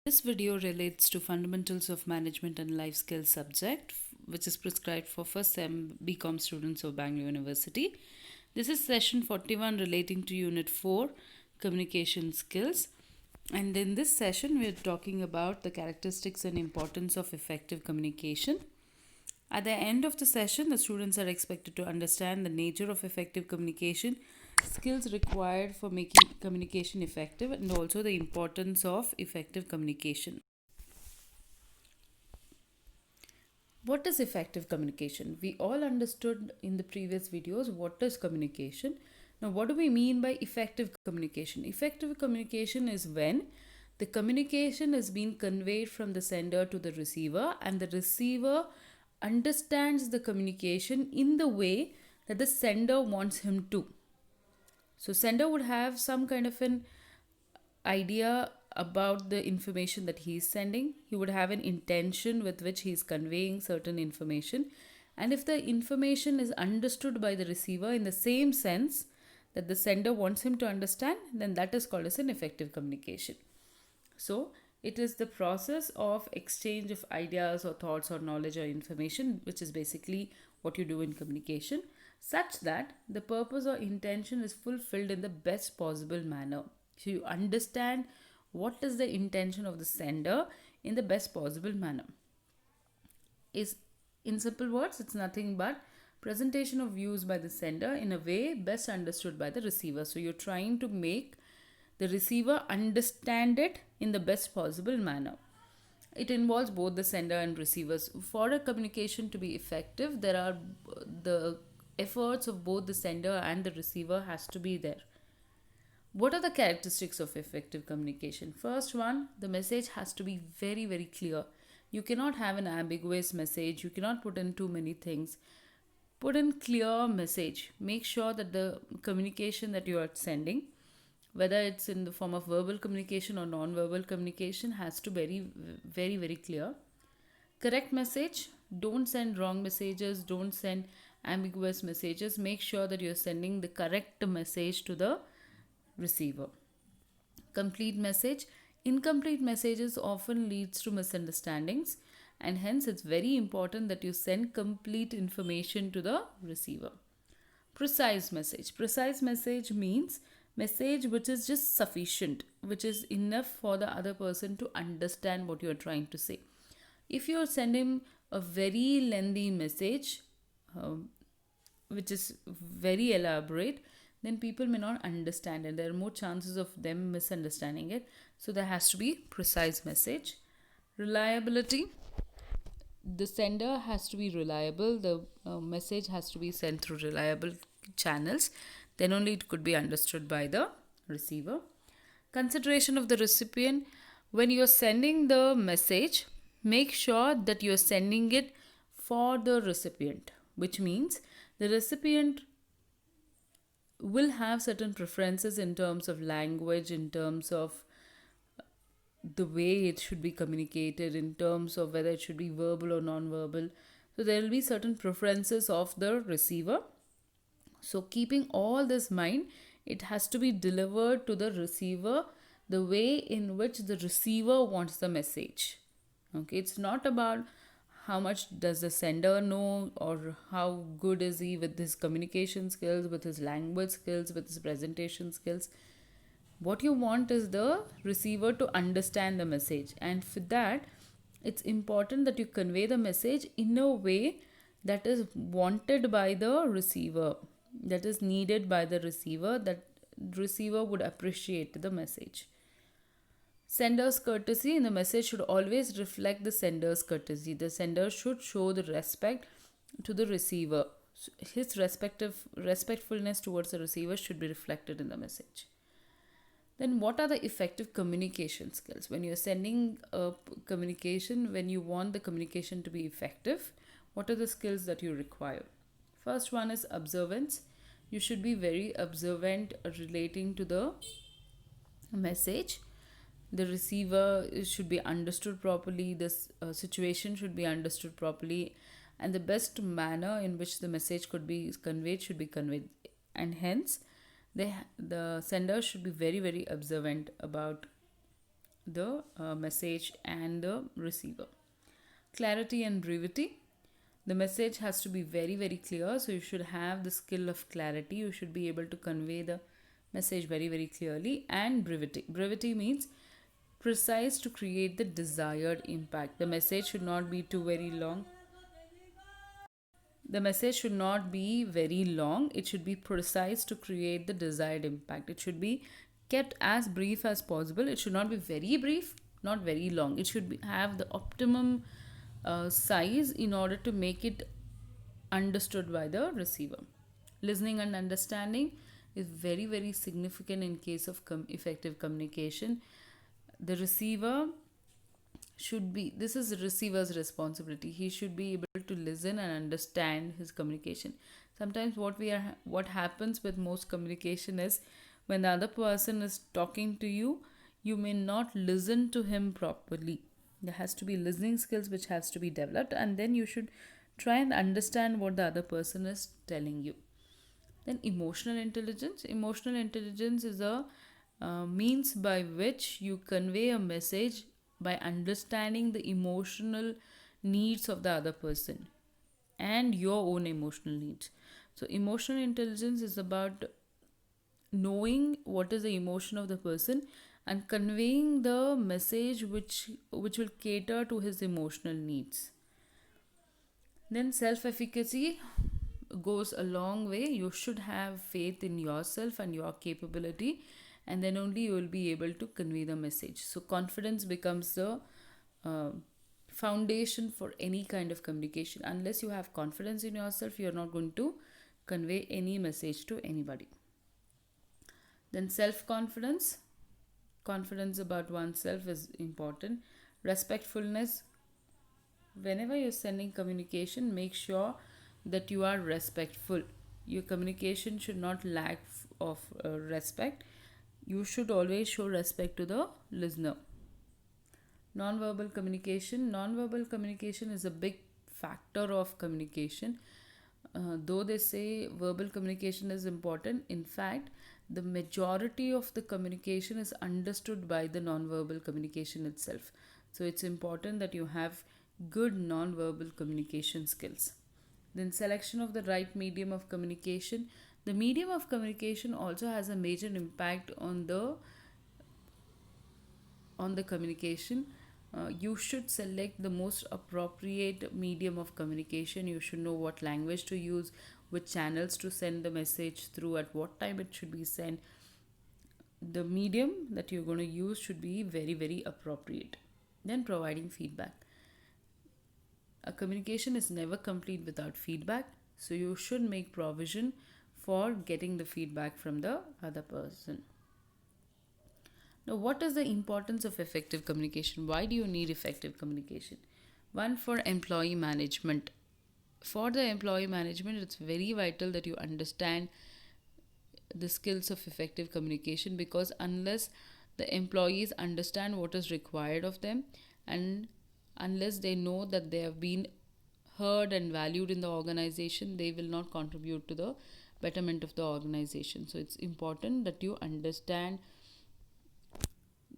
This video relates to Fundamentals of Management and Life Skills subject, which is prescribed for first sem BCom students of Bangalore University. This is session 41 relating to Unit 4, Communication Skills. And in this session, we are talking about the characteristics and importance of effective communication. At the end of the session, the students are expected to understand the nature of effective communication, skills required for making communication effective, and also the importance of effective communication. What is effective communication? We all understood in the previous videos what is communication. Now, what do we mean by effective communication? Effective communication is when the communication is being conveyed from the sender to the receiver, and the receiver understands the communication in the way that the sender wants him to. So sender would have some kind of an idea about the information that he is sending. He would have an intention with which he is conveying certain information. And if the information is understood by the receiver in the same sense that the sender wants him to understand, then that is called as an effective communication. So it is the process of exchange of ideas or thoughts or knowledge or information, which is basically what you do in communication, such that the purpose or intention is fulfilled in the best possible manner. So you understand what is the intention of the sender in the best possible manner. Is in simple words, it's nothing but presentation of views by the sender in a way best understood by the receiver. So you're trying to make the receiver understand it in the best possible manner. It involves both the sender and receivers. For a communication to be effective, there are the efforts of both the sender and the receiver has to be there. What are the characteristics of effective communication? First one, the message has to be very, very clear. You cannot have an ambiguous message. You cannot put in too many things. Put in clear message. Make sure that the communication that you are sending, whether it's in the form of verbal communication or non-verbal communication, has to be very, very clear. Correct message. Don't send wrong messages. Don't send ambiguous messages. Make sure that you're sending the correct message to the receiver. Complete message. Incomplete messages often leads to misunderstandings, and hence it's very important that you send complete information to the receiver. Precise message. Precise message means message which is just sufficient, which is enough for the other person to understand what you are trying to say. If you are sending a very lengthy message, which is very elaborate, then people may not understand and there are more chances of them misunderstanding it. So there has to be precise message. Reliability. The sender has to be reliable. The message has to be sent through reliable channels. Then only it could be understood by the receiver. Consideration of the recipient. When you are sending the message, make sure that you are sending it for the recipient, which means the recipient will have certain preferences in terms of language, in terms of the way it should be communicated, in terms of whether it should be verbal or non-verbal. So there will be certain preferences of the receiver. So keeping all this in mind, it has to be delivered to the receiver the way in which the receiver wants the message. Okay, it's not about how much does the sender know or how good is he with his communication skills, with his language skills, with his presentation skills. What you want is the receiver to understand the message, and for that it's important that you convey the message in a way that is wanted by the receiver, that is needed by the receiver, that receiver would appreciate the message. Sender's courtesy. In the message should always reflect the sender's courtesy. The sender should show the respect to the receiver. His respectfulness towards the receiver should be reflected in the message. Then what are the effective communication skills? When you're sending a communication, when you want the communication to be effective, what are the skills that you require? First one is observance. You should be very observant relating to the message. The receiver should be understood properly. This situation should be understood properly, and the best manner in which the message could be conveyed should be conveyed, and hence the sender should be very, very observant about the message and the receiver. Clarity and brevity. The message has to be very, very clear. So you should have the skill of clarity. You should be able to convey the message very, very clearly. And brevity. Brevity means precise to create the desired impact. The message should not be too very long. The message should not be very long. It should be precise to create the desired impact. It should be kept as brief as possible. It should not be very brief, not very long. It should have the optimum size in order to make it understood by the receiver. Listening and understanding is very, very significant in case of effective communication. The receiver should be, this is the receiver's responsibility. He should be able to listen and understand his communication. Sometimes what happens with most communication is when the other person is talking to you, you may not listen to him properly. There has to be listening skills which has to be developed, and then you should try and understand what the other person is telling you. Then emotional intelligence. Emotional intelligence is a means by which you convey a message by understanding the emotional needs of the other person and your own emotional needs. So emotional intelligence is about knowing what is the emotion of the person and conveying the message which will cater to his emotional needs. Then self efficacy goes a long way. You should have faith in yourself and your capability, and then only you will be able to convey the message. So confidence becomes the uh, foundation for any kind of communication. Unless you have confidence in yourself, you are not going to convey any message to anybody. Then self confidence. Confidence about oneself is important. Respectfulness. Whenever you're sending communication, make sure that you are respectful. Your communication should not lack of respect. You should always show respect to the listener. Non-verbal communication. Non-verbal communication is a big factor of communication. Though they say verbal communication is important, in fact, the majority of the communication is understood by the non-verbal communication itself. So it's important that you have good non-verbal communication skills. Then selection of the right medium of communication. The medium of communication also has a major impact on the communication. You should select the most appropriate medium of communication. You should know what language to use, which channels to send the message through, at what time it should be sent. The medium that you're going to use should be very, very appropriate. Then providing feedback. A communication is never complete without feedback, so you should make provision for getting the feedback from the other person. Now, what is the importance of effective communication? Why do you need effective communication? One, for employee management. For the employee management, it's very vital that you understand the skills of effective communication, because unless the employees understand what is required of them, and unless they know that they have been heard and valued in the organization, they will not contribute to the betterment of the organization. So it's important that you understand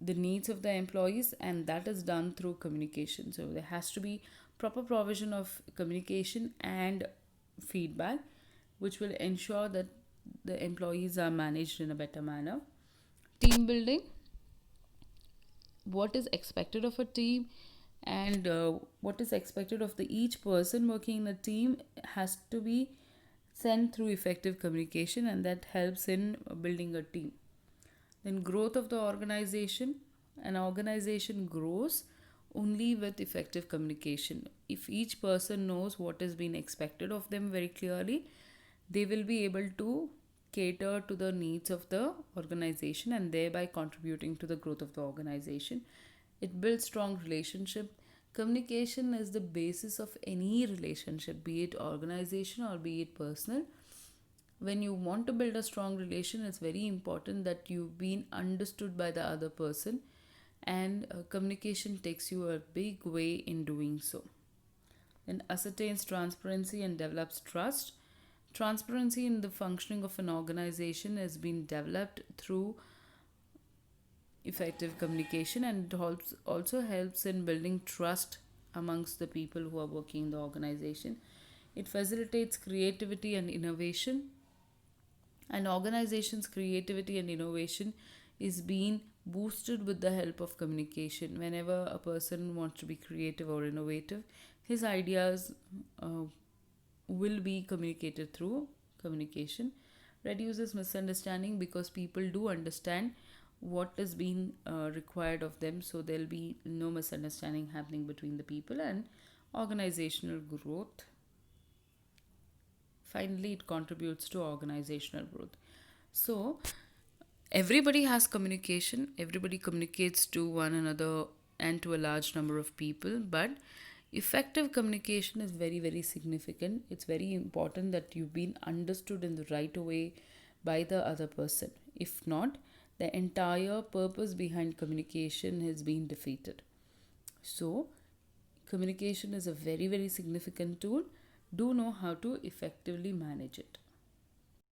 the needs of the employees, and that is done through communication. So there has to be proper provision of communication and feedback, which will ensure that the employees are managed in a better manner. Team building. What is expected of a team, and what is expected of the each person working in a team has to be sent through effective communication, and that helps in building a team. Then growth of the organization. An organization grows only with effective communication. If each person knows what is being expected of them very clearly, they will be able to cater to the needs of the organization and thereby contributing to the growth of the organization. It builds strong relationship. Communication is the basis of any relationship, be it organization or be it personal. When you want to build a strong relation, it's very important that you've been understood by the other person, and communication takes you a big way in doing so. Then ascertains transparency and develops trust. Transparency in the functioning of an organization has been developed through effective communication, and it also helps in building trust amongst the people who are working in the organization. It facilitates creativity and innovation, and organizations' creativity and innovation is being boosted with the help of communication. Whenever a person wants to be creative or innovative, his ideas will be communicated through communication. Reduces misunderstanding because people do understand what is being required of them, so there'll be no misunderstanding happening between the people. And organizational growth, finally, it contributes to organizational growth. So everybody has communication, everybody communicates to one another and to a large number of people, but effective communication is very, very significant. It's very important that you've been understood in the right way by the other person. If not, the entire purpose behind communication has been defeated. So communication is a very, very significant tool. Do know how to effectively manage it.